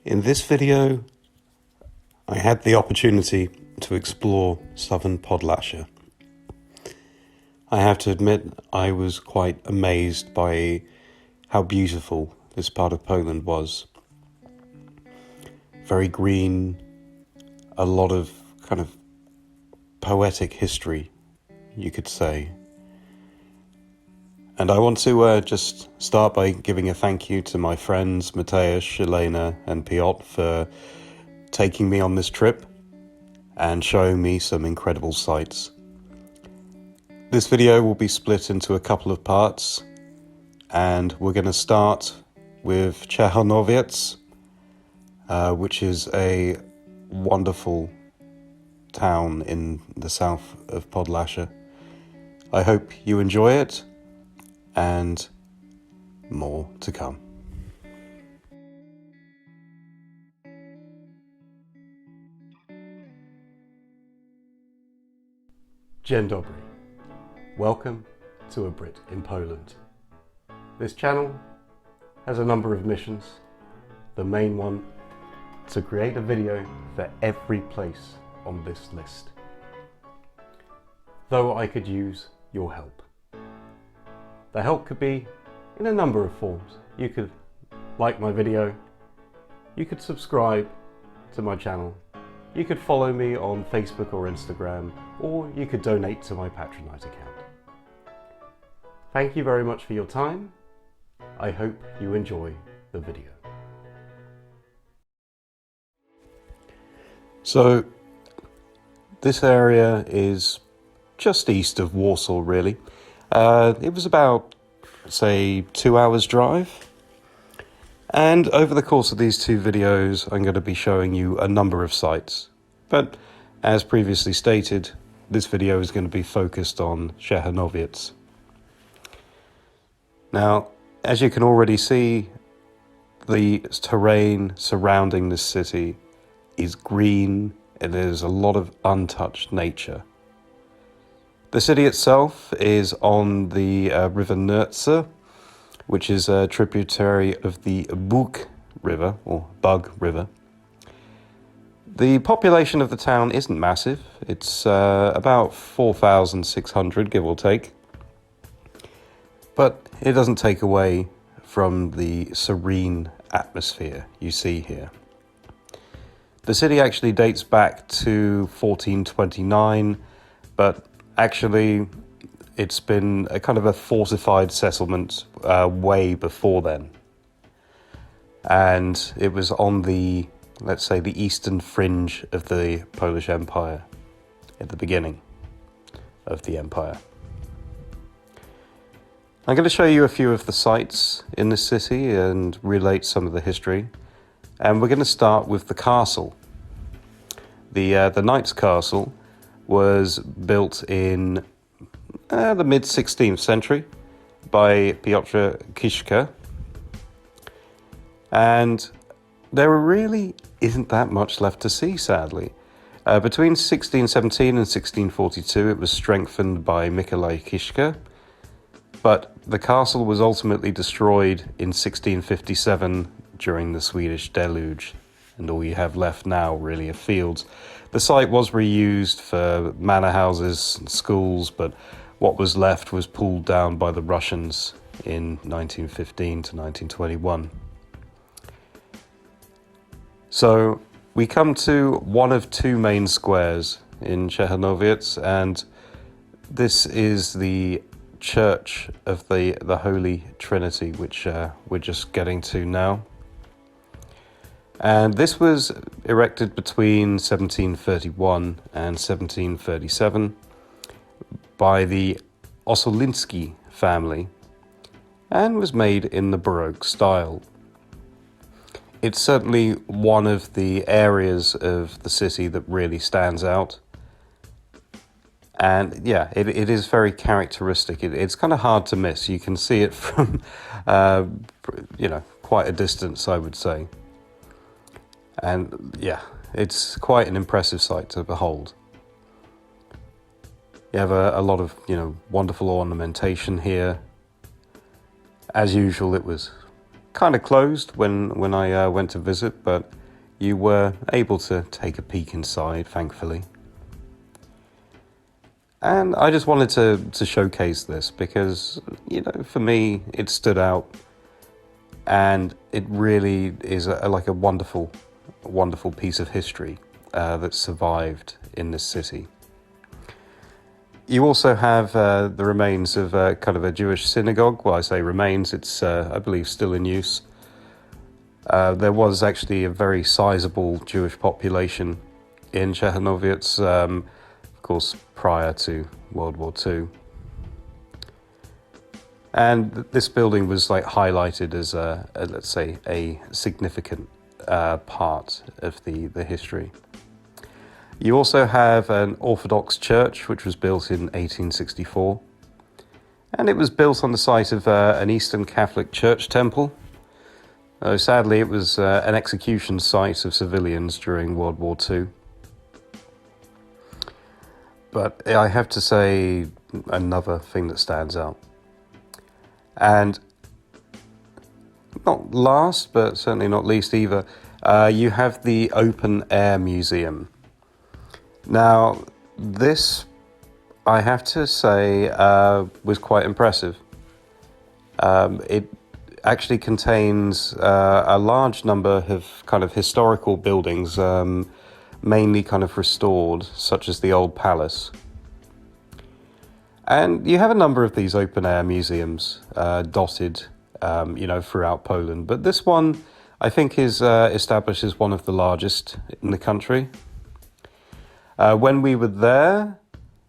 In this video, I had the opportunity to explore Southern Podlasie. I have to admit, I was quite amazed by how beautiful this part of Poland was. Very green, a lot of kind of poetic history, you could say. And I want to just start by giving a thank you to my friends Mateusz, Elena and Piotr for taking me on this trip and showing me some incredible sights. This video will be split into a couple of parts, and we're going to start with Ciechanowiec, which is a wonderful town in the south of Podlasie. I hope you enjoy it, and more to come. Dzień dobry. Welcome to A Brit in Poland. This channel has a number of missions. The main one, to create a video for every place on this list. Though I could use your help. The help could be in a number of forms. You could like my video, you could subscribe to my channel, you could follow me on Facebook or Instagram, or you could donate to my Patronite account. Thank you very much for your time. I hope you enjoy the video. So, this area is just east of Warsaw, really. It was about, say, 2 hours drive. And over the course of these two videos, I'm going to be showing you a number of sites. But as previously stated, this video is going to be focused on Ciechanowiec. Now, as you can already see, the terrain surrounding this city is green, and there's a lot of untouched nature. The city itself is on the river Nerce, which is a tributary of the Bug River, or Bug River. The population of the town isn't massive. It's about 4,600, give or take. But it doesn't take away from the serene atmosphere you see here. The city actually dates back to 1429, but actually it's been a kind of a fortified settlement way before then. And it was on the, let's say, the eastern fringe of the Polish Empire at the beginning of the empire. I'm going to show you a few of the sites in this city and relate some of the history. And we're going to start with the castle. The Knight's Castle was built in the mid-16th century by Piotr Kiszka. And there really isn't that much left to see, sadly. Between 1617 and 1642, it was strengthened by Mikołaj Kiszka, but the castle was ultimately destroyed in 1657 during the Swedish deluge, and all you have left now really are fields. The site was reused for manor houses and schools, but what was left was pulled down by the Russians in 1915 to 1921. So we come to one of two main squares in Ciechanowiec, and this is the Church of the Holy Trinity, which we're just getting to now. And this was erected between 1731 and 1737 by the Osolinski family and was made in the Baroque style. It's certainly one of the areas of the city that really stands out. And yeah, it is very characteristic. It's kind of hard to miss. You can see it from, quite a distance, I would say. And yeah, it's quite an impressive sight to behold. You have a lot of, wonderful ornamentation here. As usual, it was kind of closed when I went to visit, but you were able to take a peek inside, thankfully. And I just wanted to showcase this because, for me, it stood out, and it really is like a wonderful piece of history that survived in this city. You also have the remains of kind of a Jewish synagogue. Well, I say remains, it's, I believe, still in use. There was actually a very sizable Jewish population in Ciechanowiec, of course, prior to World War II. And this building was like highlighted as let's say, a significant part of the history. You also have an Orthodox church, which was built in 1864. And it was built on the site of an Eastern Catholic Church temple. Sadly, it was an execution site of civilians during World War II. But I have to say another thing that stands out. And not last, but certainly not least either, you have the Open Air Museum. Now, this, I have to say, was quite impressive. It actually contains a large number of kind of historical buildings, mainly kind of restored, such as the Old Palace. And you have a number of these open-air museums dotted, throughout Poland. But this one, I think, is established as one of the largest in the country. When we were there,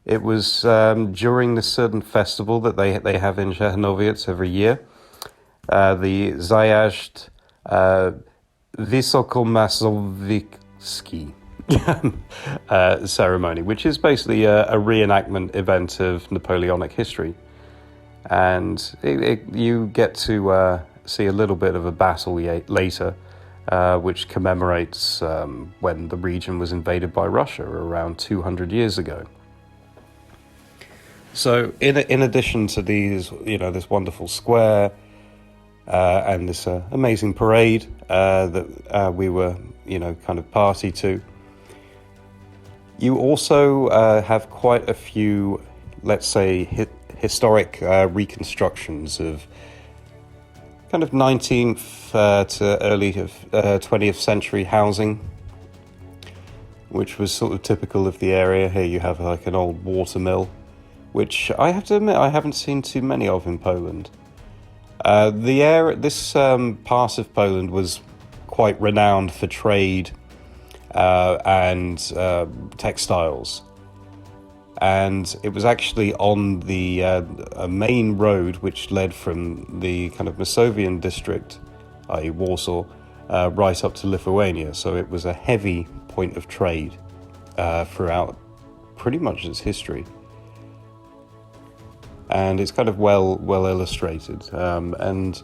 it was during the certain festival that they have in Ciechanowiec every year, the Zajazd Wysokomasowicki ceremony, which is basically a reenactment event of Napoleonic history. And you get to see a little bit of a battle later, which commemorates when the region was invaded by Russia around 200 years ago. So in addition to these, this wonderful square and this amazing parade that we were, kind of party to, you also have quite a few, let's say, historic reconstructions of kind of 19th to early 20th century housing, which was sort of typical of the area. Here you have like an old water mill, which I have to admit I haven't seen too many of in Poland. This part of Poland was quite renowned for trade and textiles. And it was actually on the a main road which led from the kind of Masovian district, i.e. Warsaw, right up to Lithuania. So it was a heavy point of trade throughout pretty much its history. And it's kind of well illustrated. And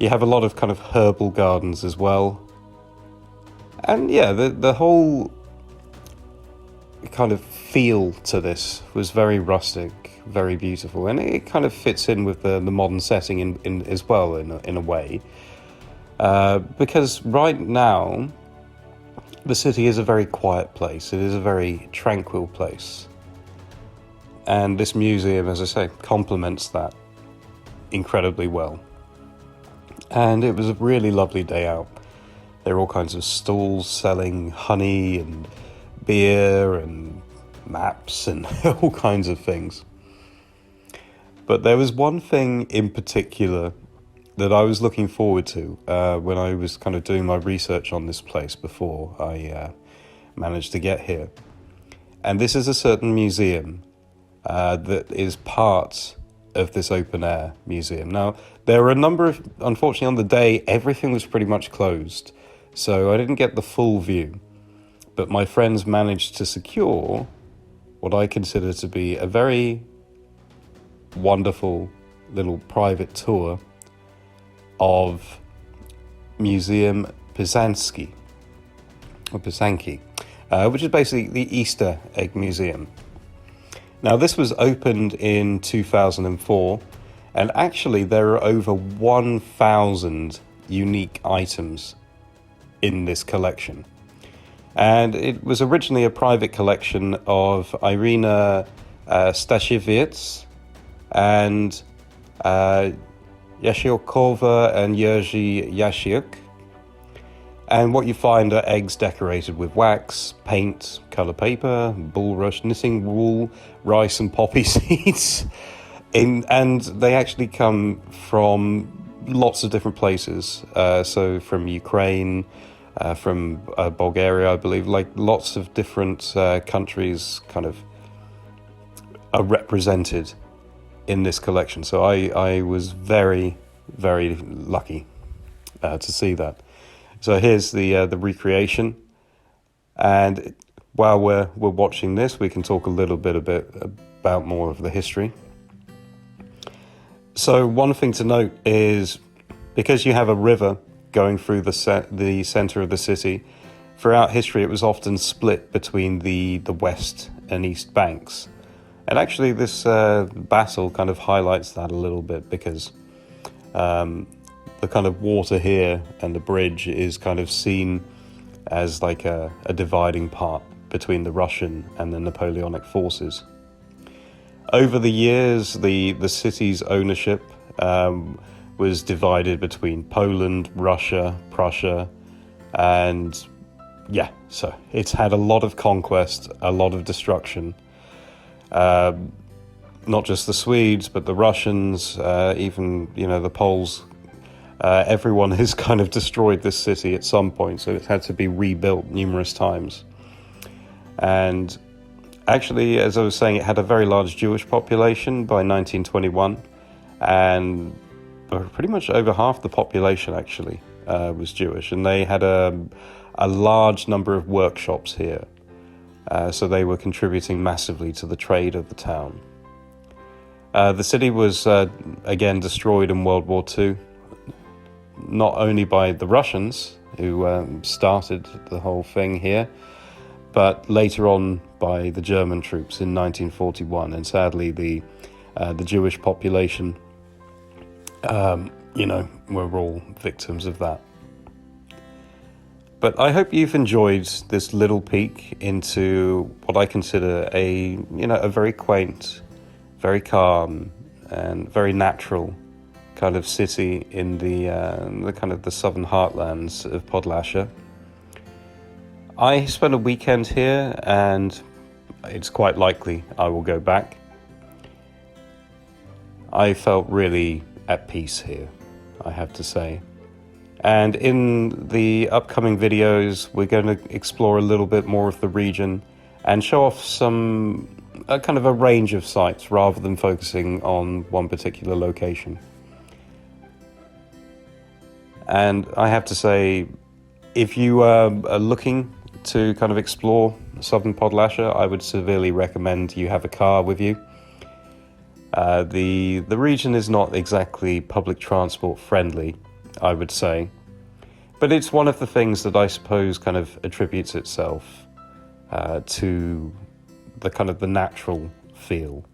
you have a lot of kind of herbal gardens as well. And yeah, the whole kind of feel to this was very rustic, very beautiful, and it kind of fits in with the modern setting in as well in a way, because right now the city is a very quiet place. It is a very tranquil place, and this museum, as I say, complements that incredibly well. And it was a really lovely day out. There were all kinds of stalls selling honey and beer and maps and all kinds of things. But there was one thing in particular that I was looking forward to when I was kind of doing my research on this place before I managed to get here. And this is a certain museum that is part of this open air museum. Now, there were a number of, unfortunately on the day, everything was pretty much closed. So I didn't get the full view. But my friends managed to secure what I consider to be a very wonderful little private tour of Museum Pisanki, which is basically the Easter Egg Museum. Now, this was opened in 2004, and actually there are over 1,000 unique items in this collection. And it was originally a private collection of Irina Ciechanowiec and Jasiołkowa and Jerzy Jasiuk. And what you find are eggs decorated with wax, paint, colour paper, bulrush, knitting wool, rice and poppy seeds. And they actually come from lots of different places. So from Ukraine, from Bulgaria, I believe, like lots of different countries kind of are represented in this collection. So I was very, very lucky to see that. So here's the recreation, and while we're watching this, we can talk a little bit about more of the history. So one thing to note is, because you have a river going through the center of the city, throughout history it was often split between the west and east banks. And actually this battle kind of highlights that a little bit, because the kind of water here and the bridge is kind of seen as like a dividing part between the Russian and the Napoleonic forces. Over the years, the city's ownership was divided between Poland, Russia, Prussia, and yeah, so it's had a lot of conquest, a lot of destruction. Not just the Swedes, but the Russians, even, the Poles. Everyone has kind of destroyed this city at some point, so it's had to be rebuilt numerous times. And actually, as I was saying, it had a very large Jewish population by 1921, and pretty much over half the population actually was Jewish, and they had a large number of workshops here, so they were contributing massively to the trade of the town. The city was again destroyed in World War II, not only by the Russians, who started the whole thing here, but later on by the German troops in 1941. And sadly, the Jewish population, were all victims of that. But I hope you've enjoyed this little peek into what I consider a very quaint, very calm, and very natural kind of city in the kind of the southern heartlands of Podlasie. I spent a weekend here, and it's quite likely I will go back. I felt really at peace here, I have to say. And in the upcoming videos, we're going to explore a little bit more of the region and show off a kind of a range of sites rather than focusing on one particular location. And I have to say, if you are looking to kind of explore Southern Podlasie, I would severely recommend you have a car with you. The region is not exactly public transport friendly, I would say, but it's one of the things that I suppose kind of attributes itself to the kind of the natural feel.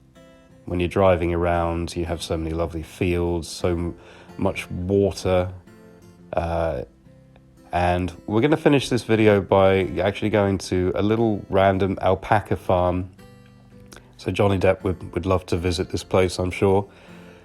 When you're driving around, you have so many lovely fields, so much water. And we're going to finish this video by actually going to a little random alpaca farm. So Johnny Depp would love to visit this place, I'm sure.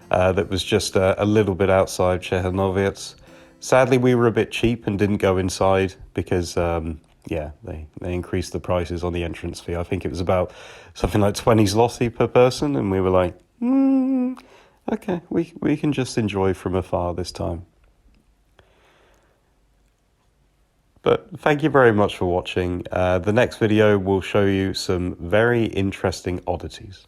That was just a little bit outside Ciechanowiec. Sadly, we were a bit cheap and didn't go inside because, they increased the prices on the entrance fee. I think it was about something like 20 zloty per person, and we were like, okay, we can just enjoy from afar this time. But thank you very much for watching. The next video will show you some very interesting oddities.